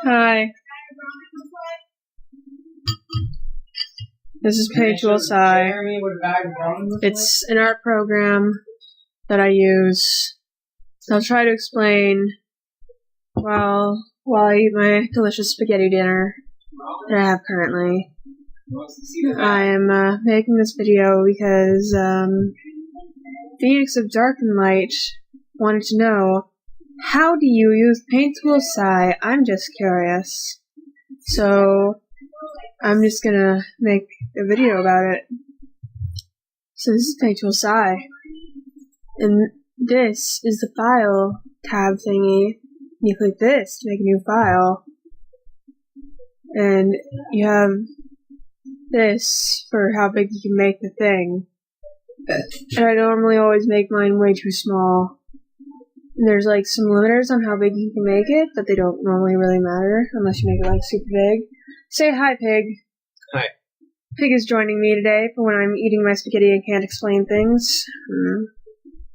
Hi. This is PaintTool SAI. It's an art program that I use. I'll try to explain while I eat my delicious spaghetti dinner that I have currently. I am making this video because Phoenix of Dark and Light wanted to know, how do you use PaintTool SAI? I'm just curious. So I'm just gonna make a video about it. So this is PaintTool SAI, and this is the file tab thingy. You click this to make a new file, and you have this for how big you can make the thing. And I normally always make mine way too small. And there's like some limiters on how big you can make it, but they don't normally really matter unless you make it like super big. Say hi, Pig. Hi. Pig is joining me today for when I'm eating my spaghetti and can't explain things.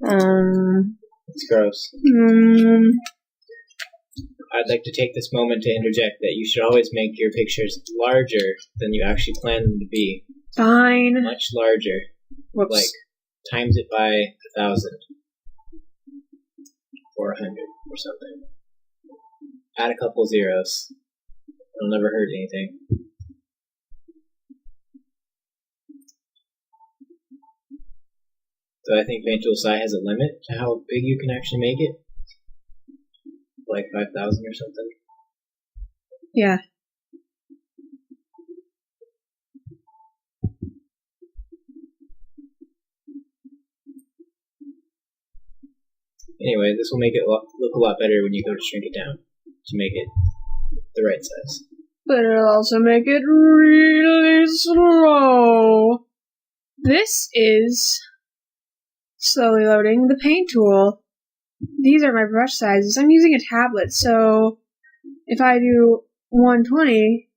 It's gross. I'd like to take this moment to interject that you should always make your pictures larger than you actually plan them to be. Fine. Much larger. Whoops. Like, times it by 1,000. Or 100 or something. Add a couple zeros. It'll never hurt anything. So I think PaintTool SAI has a limit to how big you can actually make it. Like 5,000 or something. Yeah. Anyway, this will make it look a lot better when you go to shrink it down to make it the right size. But it'll also make it really slow. This is slowly loading the paint tool. These are my brush sizes. I'm using a tablet, so if I do 120,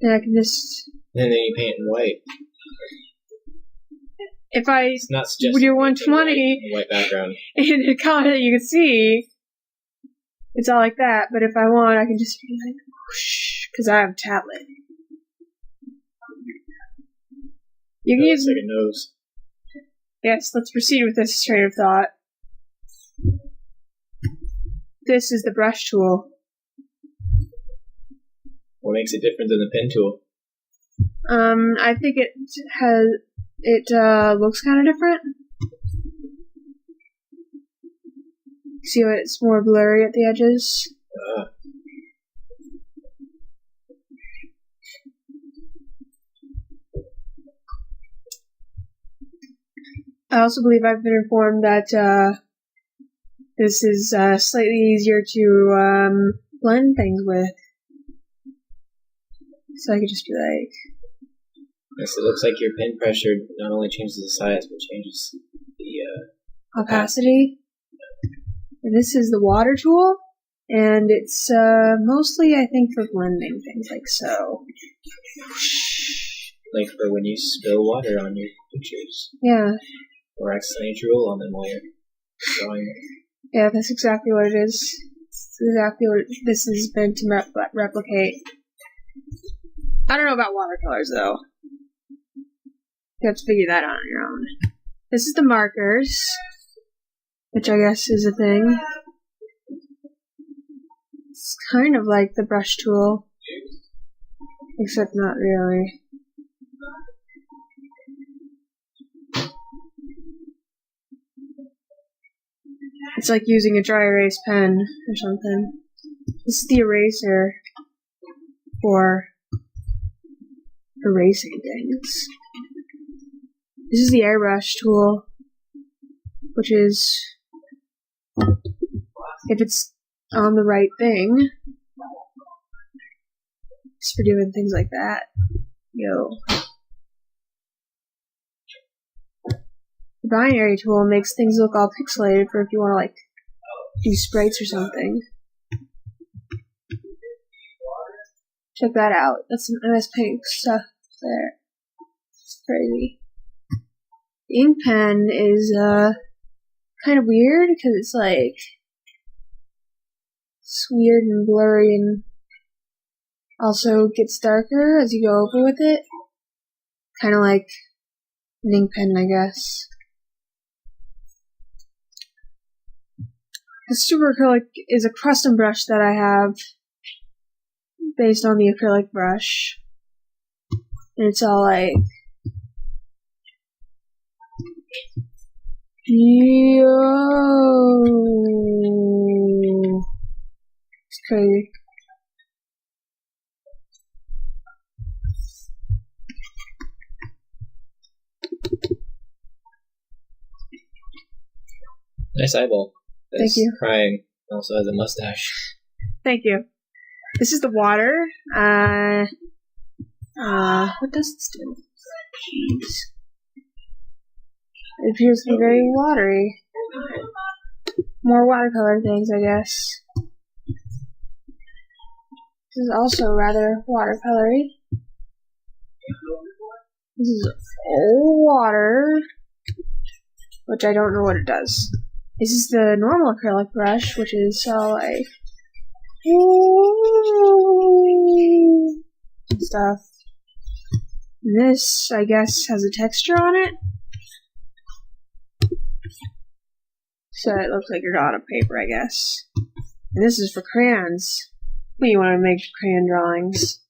then I can just... And then you paint in white. If I do 120 white background in the color that you can see, it's all like that. But if I want, I can just be like, whoosh, because I have a tablet. You can use like a nose. Yes, let's proceed with this train of thought. This is the brush tool. What makes it different than the pen tool? I think it looks kind of different. See how it's more blurry at the edges? I also believe I've been informed that this is slightly easier to blend things with. So I could just be like... Yes, it looks like your pen pressure not only changes the size, but changes the... opacity. And this is the water tool, and it's mostly, I think, for blending things like so. Like for when you spill water on your pictures. Yeah. Or accidentally drool on them while you're drawing. Yeah, that's exactly what it is. It's exactly what this is meant to replicate. I don't know about watercolors, though. You have to figure that out on your own. This is the markers, which I guess is a thing. It's kind of like the brush tool, except not really. It's like using a dry erase pen or something. This is the eraser for erasing things. This is the airbrush tool, which is, if it's on the right thing, it's for doing things like that. Yo. The binary tool makes things look all pixelated for if you want to, like, do sprites or something. Check that out. That's some MS Paint stuff there. It's crazy. The ink pen is kind of weird because it's like It's weird and blurry and also gets darker as you go over with it. Kind of like an ink pen, I guess. The Super Acrylic is a custom brush that I have based on the acrylic brush. And it's all like, yo, it's crazy. Nice eyeball. Thank you. Crying. Also has a mustache. Thank you. This is the water. What does this do? Jeez. It appears to be very watery. More watercolor things, I guess. This is also rather watercolory. This is all water, which I don't know what it does. This is the normal acrylic brush, which is all like stuff. And this, I guess, has a texture on it. So it looks like you're on a paper, I guess. And this is for crayons. When you want to make crayon drawings.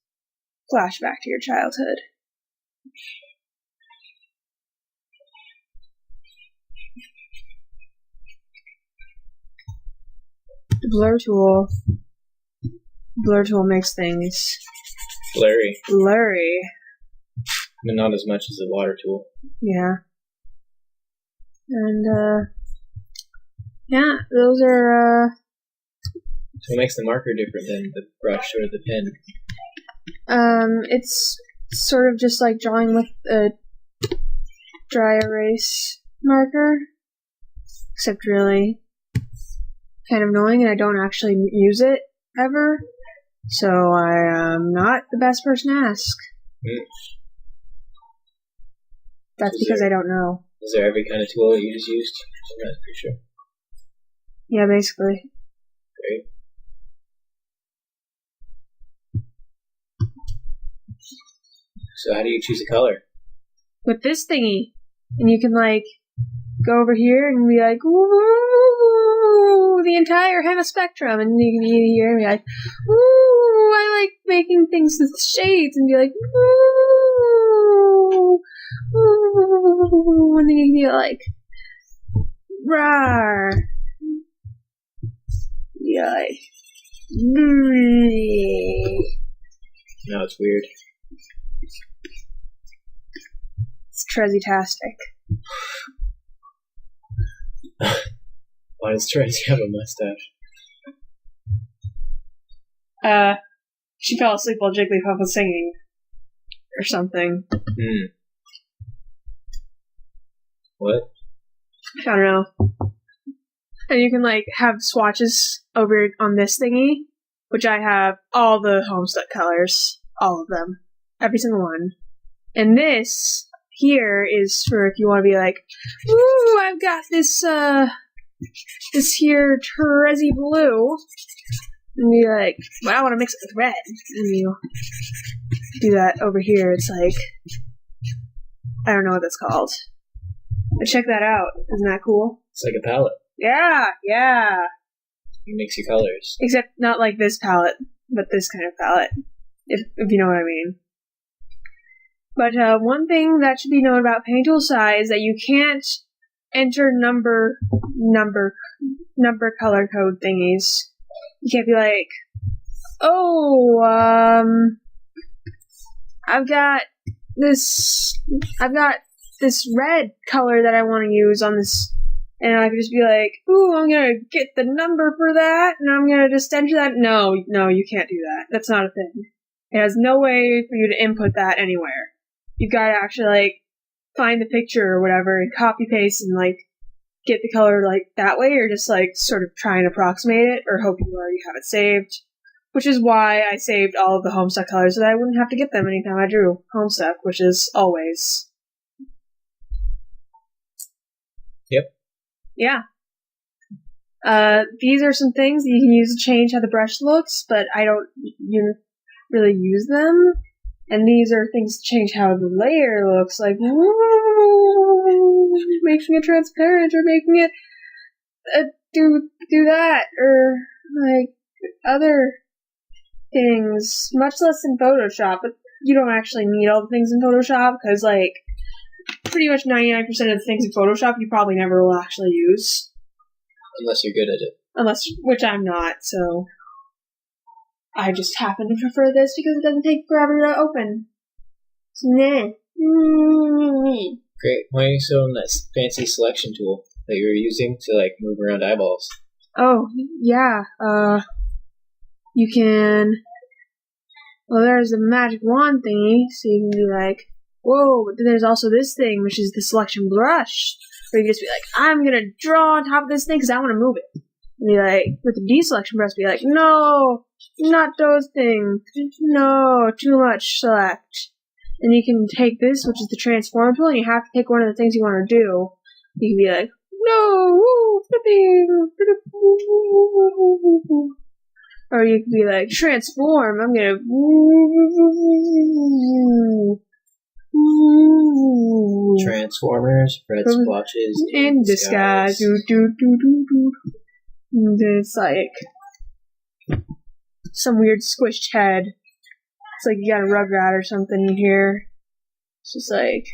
Flashback to your childhood. The blur tool. Blur tool makes things blurry. But not as much as the water tool. Yeah. And, yeah, those are, So what makes the marker different than the brush or the pen? it's sort of just like drawing with a dry erase marker. Except really kind of annoying, and I don't actually use it ever. So I am not the best person to ask. That's because I don't know. Is there every kind of tool that you just used? I'm not pretty sure. Yeah, basically. Great. So how do you choose a color? With this thingy. And you can, like, go over here and be like, ooh, the entire Hema spectrum. And you can be here and be like, ooh, I like making things with shades. And be like, ooh, ooh. And then you can be like, rawr. Yeah, like, No, it's weird. It's Trezzy-tastic. Why does Tracy have a mustache? She fell asleep while Jigglypuff was singing. Or something. What? I don't know. And you can, like, have swatches over on this thingy, which I have all the Homestuck colors. All of them. Every single one. And this here is for if you want to be like, ooh, I've got this, this here Trezzy blue. And be like, well, I want to mix it with red. And you do that over here. It's like, I don't know what that's called. But check that out. Isn't that cool? It's like a palette. Yeah. You mix your colors. Except not like this palette, but this kind of palette. If you know what I mean. But one thing that should be known about PaintTool SAI is that you can't enter number color code thingies. You can't be like, oh, I've got this red color that I want to use on this, and I could just be like, ooh, I'm gonna get the number for that, and I'm gonna just enter that. No, you can't do that. That's not a thing. It has no way for you to input that anywhere. You've got to actually, like, find the picture or whatever and copy paste and, like, get the color, like, that way, or just, like, sort of try and approximate it, or hope you already have it saved. Which is why I saved all of the Homestuck colors, so that I wouldn't have to get them anytime I drew Homestuck, which is always. Yep. Yeah. These are some things that you can use to change how the brush looks, but I don't really use them. And these are things to change how the layer looks, like making it transparent or making it do that, or like other things, much less in Photoshop. But you don't actually need all the things in Photoshop, because like pretty much 99% of the things in Photoshop you probably never will actually use. Unless you're good at it. Which I'm not, so I just happen to prefer this because it doesn't take forever to open. So, nah. Great. Why don't you show them that fancy selection tool that you were using to like move around eyeballs? Oh, yeah. You can. Well, there's a magic wand thingy, so you can be like, whoa, but then there's also this thing, which is the selection brush. Where you just be like, I'm gonna draw on top of this thing because I want to move it. And be like, with the deselection brush, be like, no, not those things. No, too much select. And you can take this, which is the transform tool, and you have to pick one of the things you want to do. You can be like, no, woo, flipping. Or you can be like, transform, I'm gonna Transformers, red splotches in disguise. It's like some weird squished head. It's like you got a Rugrat or something here. It's just like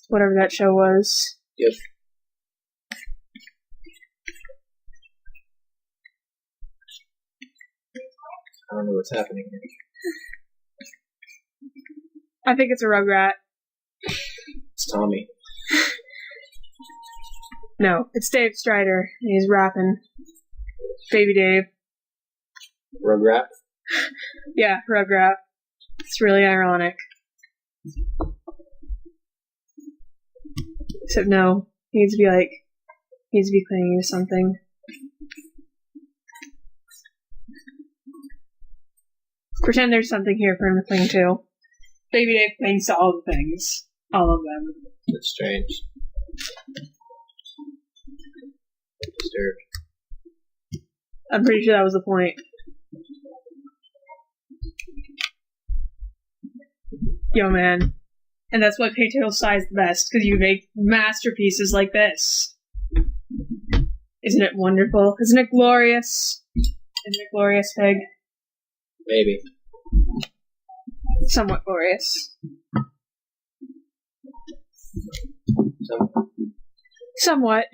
whatever that show was. Yep. I don't know what's happening here. I think it's a Rugrat. It's Tommy. No, it's Dave Strider. He's rapping. Baby Dave. Rugrat? Yeah, Rugrat. It's really ironic. Except no, he needs to be clinging to something. Pretend there's something here for him to cling to. Baby Dave clings to all the things. All of them. That's strange. Disturbed. I'm pretty sure that was the point. Yo, man. And that's why PaintTool SAI is the best, because you make masterpieces like this. Isn't it wonderful? Isn't it glorious? Isn't it glorious, Pig? Maybe. Somewhat glorious. Somewhat.